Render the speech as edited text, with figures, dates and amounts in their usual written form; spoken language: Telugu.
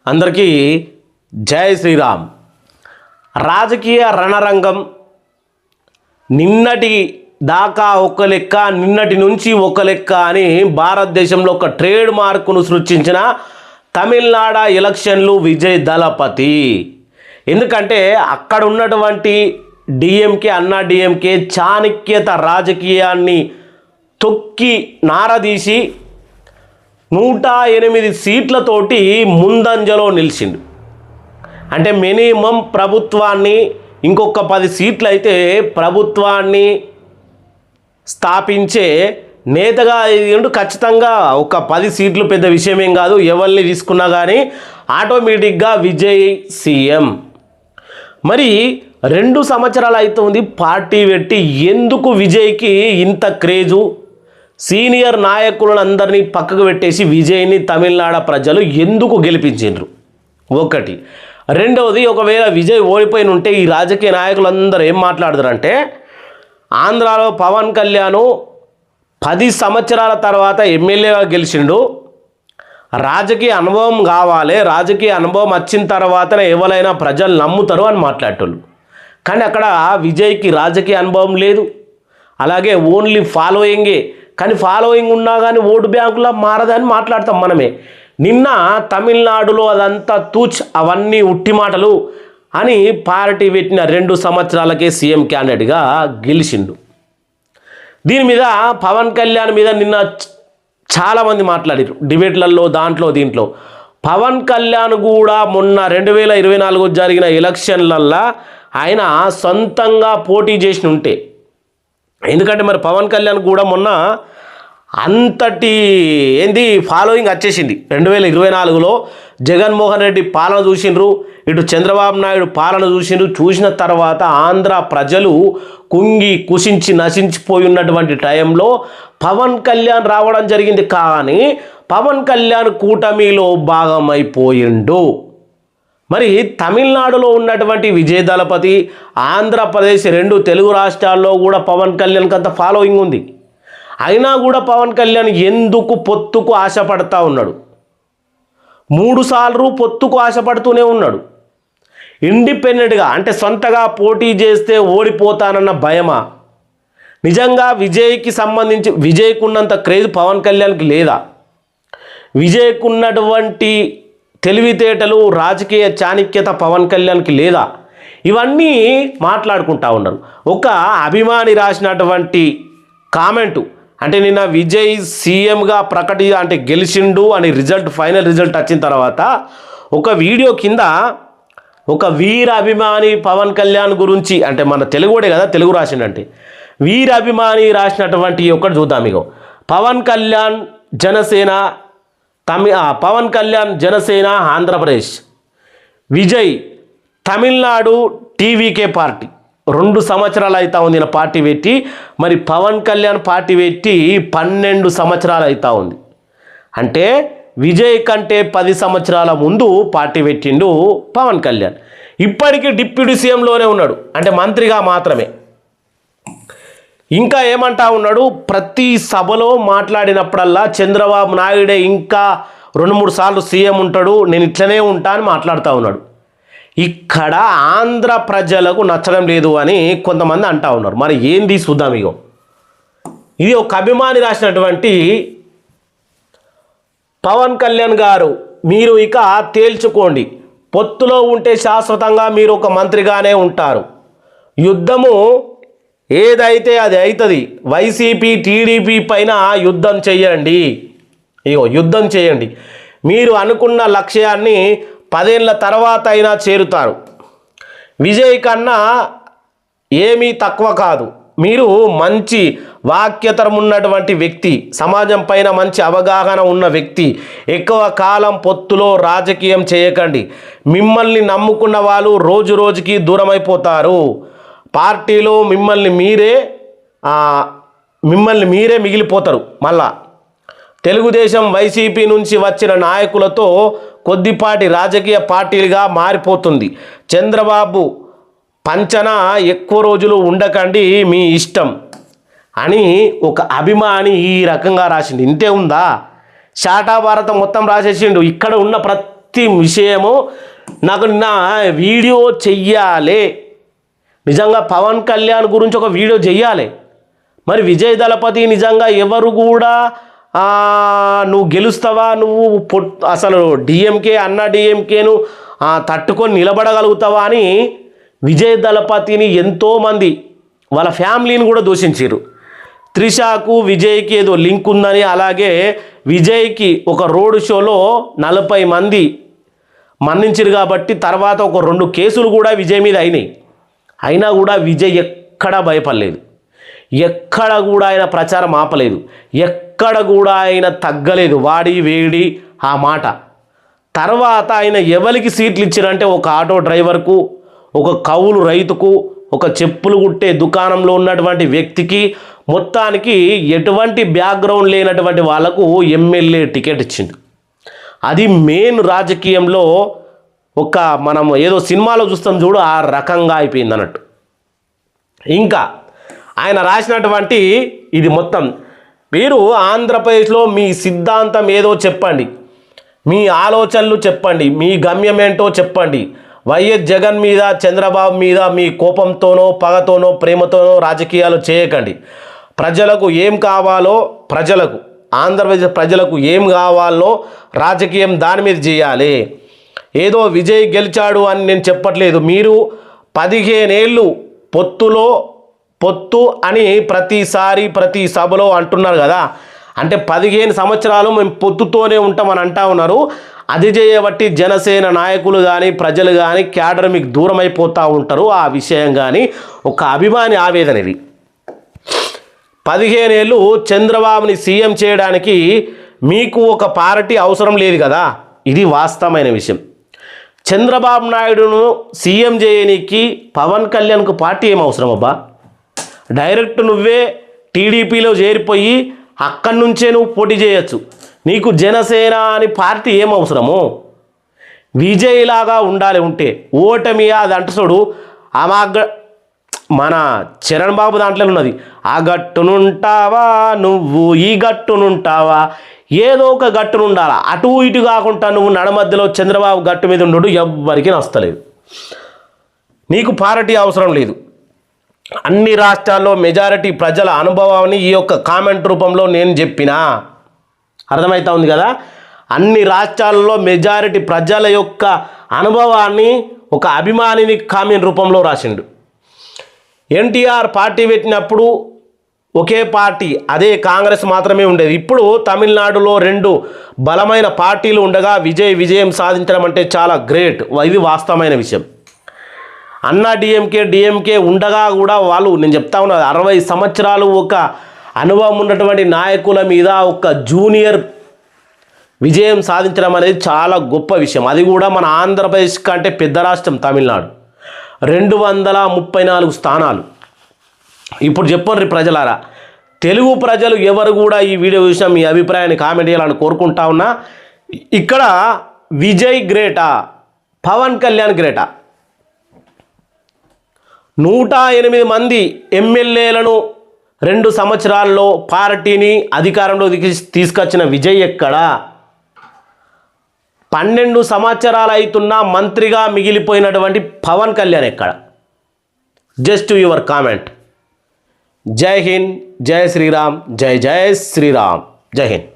అందరికీ జై శ్రీరామ్. రాజకీయ రణరంగం నిన్నటి దాకా ఒక లెక్క, నిన్నటి నుంచి ఒక లెక్క అని భారతదేశంలో ఒక ట్రేడ్ మార్కును సృష్టించిన తమిళనాడు ఎలక్షన్లు విజయ్ దళపతి. ఎందుకంటే అక్కడ ఉన్నటువంటి డిఎంకే, అన్నా డిఎంకే చాణక్యత రాజకీయాన్ని తొక్కి నారదీసి 108 సీట్లతోటి ముందంజలో నిలిచిండు. అంటే మినిమం ప్రభుత్వాన్ని ఇంకొక 10 సీట్లు అయితే ప్రభుత్వాన్ని స్థాపించే నేతగా ఖచ్చితంగా. ఒక 10 సీట్లు పెద్ద విషయమేం కాదు, ఎవరిని తీసుకున్నా కానీ ఆటోమేటిక్గా విజయ్ సీఎం. మరి 2 సంవత్సరాలు అవుతుంది పార్టీ పెట్టి. ఎందుకు విజయ్కి ఇంత క్రేజు? సీనియర్ నాయకులను అందరినీ పక్కకు పెట్టేసి విజయ్ని తమిళనాడు ప్రజలు ఎందుకు గెలిపించారు? ఒకటి. రెండవది, ఒకవేళ విజయ్ ఓడిపోయిన ఉంటే ఈ రాజకీయ నాయకులందరూ ఏం మాట్లాడతారంటే, ఆంధ్రాలో పవన్ కళ్యాణ్ 10 సంవత్సరాల తర్వాత ఎమ్మెల్యేగా గెలిచిండు, రాజకీయ అనుభవం కావాలి, రాజకీయ అనుభవం వచ్చిన తర్వాతనే ఎవరైనా ప్రజలు నమ్ముతారు అని మాట్లాడేటోళ్ళు. కానీ అక్కడ విజయ్కి రాజకీయ అనుభవం లేదు, అలాగే ఓన్లీ ఫాలోయింగే. కానీ ఫాలోయింగ్ ఉన్నా కానీ ఓటు బ్యాంకులా మారదని మాట్లాడతాం మనమే. నిన్న తమిళనాడులో అదంతా అవన్నీ ఉట్టి మాటలు అని పార్టీ పెట్టిన 2 సంవత్సరాలకే సీఎం క్యాండిడేట్గా గెలిచిండు. దీని మీద పవన్ కళ్యాణ్ మీద నిన్న చాలామంది మాట్లాడారు డిబేట్లలో, దీంట్లో. పవన్ కళ్యాణ్ కూడా మొన్న 2024 జరిగిన ఎలక్షన్లల్లో ఆయన సొంతంగా పోటీ చేసి ఉంటే, ఎందుకంటే మరి పవన్ కళ్యాణ్ కూడా మొన్న అంతటి ఫాలోయింగ్ వచ్చేసింది. 2024లో జగన్మోహన్ రెడ్డి పాలన చూసిండ్రు, ఇటు చంద్రబాబు నాయుడు పాలన చూసిండ్రు. చూసిన తర్వాత ఆంధ్ర ప్రజలు కుంగి కుషించి నశించిపోయి ఉన్నటువంటి టైంలో పవన్ కళ్యాణ్ రావడం జరిగింది. కానీ పవన్ కళ్యాణ్ కూటమిలో భాగమైపోయిండు. మరి తమిళనాడులో ఉన్నటువంటి విజయ్ దళపతి, ఆంధ్రప్రదేశ్ 2 తెలుగు రాష్ట్రాల్లో కూడా పవన్ కళ్యాణ్కి అంత ఫాలోయింగ్ ఉంది. అయినా కూడా పవన్ కళ్యాణ్ ఎందుకు పొత్తుకు ఆశపడతా ఉన్నాడు? 3 సార్లు పొత్తుకు ఆశపడుతూనే ఉన్నాడు. ఇండిపెండెంట్గా అంటే సొంతగా పోటీ చేస్తే ఓడిపోతానన్న భయమా? నిజంగా విజయ్కి సంబంధించి విజయ్కు ఉన్నంత క్రేజ్ పవన్ కళ్యాణ్కి లేదా? విజయ్కు ఉన్నటువంటి తెలివితేటలు, రాజకీయ చాణక్యత పవన్ కళ్యాణ్కి లేదా? ఇవన్నీ మాట్లాడుకుంటా ఉన్నారు. ఒక అభిమాని రాసినటువంటి కామెంటు, అంటే నిన్న విజయ్ సీఎంగా అంటే గెలిచిండు అని ఫైనల్ రిజల్ట్ వచ్చిన తర్వాత ఒక వీడియో కింద ఒక వీర అభిమాని పవన్ కళ్యాణ్ గురించి, అంటే మన తెలుగుడే కదా, తెలుగు రాసిండంటే వీర అభిమాని రాసినటువంటి ఒకటి చూద్దాం. ఇగో పవన్ కళ్యాణ్ జనసేన ఆంధ్రప్రదేశ్, విజయ్ తమిళనాడు టీవీకే పార్టీ. 2 సంవత్సరాలు అవుతా ఉంది నా పార్టీ పెట్టి. మరి పవన్ కళ్యాణ్ పార్టీ పెట్టి 12 సంవత్సరాలు అవుతా ఉంది. అంటే విజయ్ కంటే 10 సంవత్సరాల ముందు పార్టీ పెట్టిండు పవన్ కళ్యాణ్. ఇప్పటికీ డిప్యూటీ సీఎంలోనే ఉన్నాడు, అంటే మంత్రిగా మాత్రమే. ఇంకా ఏమంటా ఉన్నాడు, ప్రతి సభలో మాట్లాడినప్పుడల్లా చంద్రబాబు నాయుడే ఇంకా 2-3 సార్లు సీఎం ఉంటాడు, నేను ఇట్లనే ఉంటా అని మాట్లాడుతూ ఉన్నాడు. ఇక్కడ ఆంధ్ర ప్రజలకు నచ్చడం లేదు అని కొంతమంది అంటా ఉన్నారు. మరి ఏంది చూద్దాం. ఇగో ఇది ఒక అభిమాని రాసినటువంటి, పవన్ కళ్యాణ్ గారు మీరు ఇక తేల్చుకోండి, పొత్తులో ఉంటే శాశ్వతంగా మీరు ఒక మంత్రిగానే ఉంటారు, యుద్ధము ఏదైతే అది అవుతుంది, వైసీపీ టీడీపీ పైన యుద్ధం చేయండి. యుద్ధం చేయండి, మీరు అనుకున్న లక్ష్యాన్ని 10 ఏళ్ల తర్వాత అయినా చేరుతారు. విజయ్ కన్నా ఏమీ తక్కువ కాదు, మీరు మంచి వాక్యతరం ఉన్నటువంటి వ్యక్తి, సమాజం పైన మంచి అవగాహన ఉన్న వ్యక్తి. ఎక్కువ కాలం పొత్తులో రాజకీయం చేయకండి, మిమ్మల్ని నమ్ముకున్న వాళ్ళు రోజు రోజుకి దూరం అయిపోతారు. పార్టీలో మిమ్మల్ని మీరే మిగిలిపోతారు. మళ్ళా తెలుగుదేశం వైసీపీ నుంచి వచ్చిన నాయకులతో కొద్దిపాటి రాజకీయ పార్టీలుగా మారిపోతుంది. చంద్రబాబు పంచన ఎక్కువ రోజులు ఉండకండి, మీ ఇష్టం అని ఒక అభిమాని ఈ రకంగా రాసింది. ఇంతే ఉందా? శాటా భారతం మొత్తం రాసేసిండు. ఇక్కడ ఉన్న ప్రతి విషయము నాకు నిన్న వీడియో చెయ్యాలి, నిజంగా పవన్ కళ్యాణ్ గురించి ఒక వీడియో చెయ్యాలి. మరి విజయ్ దళపతి నిజంగా ఎవరు కూడా నువ్వు గెలుస్తావా, నువ్వు అసలు డిఎంకే అన్న డిఎంకేను తట్టుకొని నిలబడగలుగుతావా అని విజయ్ దళపతిని ఎంతోమంది వాళ్ళ ఫ్యామిలీని కూడా దూషించారు. త్రిషకు విజయ్కి ఏదో లింక్ ఉందని, అలాగే విజయ్కి ఒక రోడ్ షోలో 40 మంది మన్నించారు కాబట్టి తర్వాత ఒక 2 కేసులు కూడా విజయ్ మీద అయినాయి. అయినా కూడా విజయ్ ఎక్కడా భయపడలేదు, ఎక్కడ కూడా ఆయన ప్రచారం ఆపలేదు, ఎక్కడ కూడా ఆయన తగ్గలేదు వాడి వేడి ఆ మాట. తర్వాత ఆయన ఎవరికి సీట్లు ఇచ్చారంటే ఒక ఆటో డ్రైవర్కు, ఒక కౌలు రైతుకు, ఒక చెప్పులు కుట్టే దుకాణంలో ఉన్నటువంటి వ్యక్తికి, మొత్తానికి ఎటువంటి బ్యాక్గ్రౌండ్ లేనటువంటి వాళ్ళకు ఎమ్మెల్యే టికెట్ ఇచ్చిండు. అది మెయిన్ రాజకీయంలో ఒక మనం ఏదో సినిమాలో చూస్తాం చూడు ఆ రకంగా అయిపోయింది అన్నట్టు. ఇంకా ఆయన రాసినటువంటి ఇది మొత్తం మీరు ఆంధ్రప్రదేశ్లో మీ సిద్ధాంతం ఏదో చెప్పండి, మీ ఆలోచనలు చెప్పండి, మీ గమ్యం ఏంటో చెప్పండి. వైఎస్ జగన్ మీద చంద్రబాబు మీద మీ కోపంతోనో పగతోనో ప్రేమతోనో రాజకీయాలు చేయకండి. ప్రజలకు ఏం కావాలో, ప్రజలకు ఆంధ్రప్రదేశ్ ప్రజలకు ఏం కావాలో రాజకీయం దాని మీద చేయాలి. ఏదో విజయ్ గెలిచాడు అని నేను చెప్పట్లేదు. మీరు 15 ఏళ్ళు పొత్తు అని ప్రతిసారి ప్రతి సభలో అంటున్నారు కదా, అంటే 15 సంవత్సరాలు మేము పొత్తుతోనే ఉంటామని అంటా ఉన్నారు. అది చేయబట్టి జనసేన నాయకులు కానీ ప్రజలు కానీ క్యాడర్ మీకు దూరం అయిపోతూ ఉంటారు. ఆ విషయం కానీ ఒక అభిమాని ఆవేదన. ఇది 15 ఏళ్ళు చంద్రబాబుని సీఎం చేయడానికి మీకు ఒక పార్టీ అవసరం లేదు కదా, ఇది వాస్తవమైన విషయం. చంద్రబాబు నాయుడును సీఎం చేయడానికి పవన్ కళ్యాణ్కు పార్టీ ఏం అవసరం అబ్బా? డైరెక్ట్ నువ్వే టీడీపీలో చేరిపోయి అక్కడి నుంచే నువ్వు పోటీ చేయొచ్చు. నీకు జనసేన అని పార్టీ ఏం అవసరము? విజయ్ లాగా ఉండాలి. ఉంటే ఓటమి అది అంటసుడు మన చరణ్ బాబు దాంట్లో ఉన్నది, ఆ గట్టునుంటావా నువ్వు ఈ గట్టునుంటావా, ఏదో ఒక గట్టునుండాలా. అటు ఇటు కాకుండా నువ్వు నడమధ్యలో చంద్రబాబు గట్టు మీద ఉండడు ఎవ్వరికీ నచ్చలేదు. నీకు పార్టీ అవసరం లేదు. అన్ని రాష్ట్రాల్లో మెజారిటీ ప్రజల అనుభవాన్ని ఈ యొక్క కామెంట్ రూపంలో నేను చెప్పినా అర్థమవుతా ఉంది కదా. అన్ని రాష్ట్రాల్లో మెజారిటీ ప్రజల యొక్క అనుభవాన్ని ఒక అభిమానిని కామెంట్ రూపంలో రాసిండు. ఎన్టీఆర్ పార్టీ పెట్టినప్పుడు ఒకే పార్టీ అదే కాంగ్రెస్ మాత్రమే ఉండేది. ఇప్పుడు తమిళనాడులో 2 బలమైన పార్టీలు ఉండగా విజయం సాధించడం అంటే చాలా గ్రేట్. ఇది వాస్తవమైన విషయం. అన్నా డిఎంకే ఉండగా కూడా వాళ్ళు, నేను చెప్తా ఉన్నా, 60 సంవత్సరాలు ఒక అనుభవం ఉన్నటువంటి నాయకుల మీద ఒక జూనియర్ విజయం సాధించడం అనేది చాలా గొప్ప విషయం. అది కూడా మన ఆంధ్రప్రదేశ్ కంటే పెద్ద రాష్ట్రం తమిళనాడు, 234 స్థానాలు. ఇప్పుడు చెప్పండి ప్రజలారా, తెలుగు ప్రజలు ఎవరు కూడా ఈ వీడియో చూసినా మీ అభిప్రాయాన్ని కామెంట్ చేయాలని కోరుకుంటా ఉన్నా. ఇక్కడ విజయ్ గ్రేటా, పవన్ కళ్యాణ్ గ్రేటా? 108 మంది ఎమ్మెల్యేలను 2 సంవత్సరాల్లో పార్టీని అధికారంలో తీసుకొచ్చిన విజయ్ ఎక్కడా? 12 సంవత్సరాలు అవుతున్నా మంత్రిగా మిగిలిపోయినటువంటి పవన్ కళ్యాణ్ ఎక్కడ? Just your comment. జై హింద్, జై శ్రీరామ్, జై శ్రీరామ్, జై హింద్.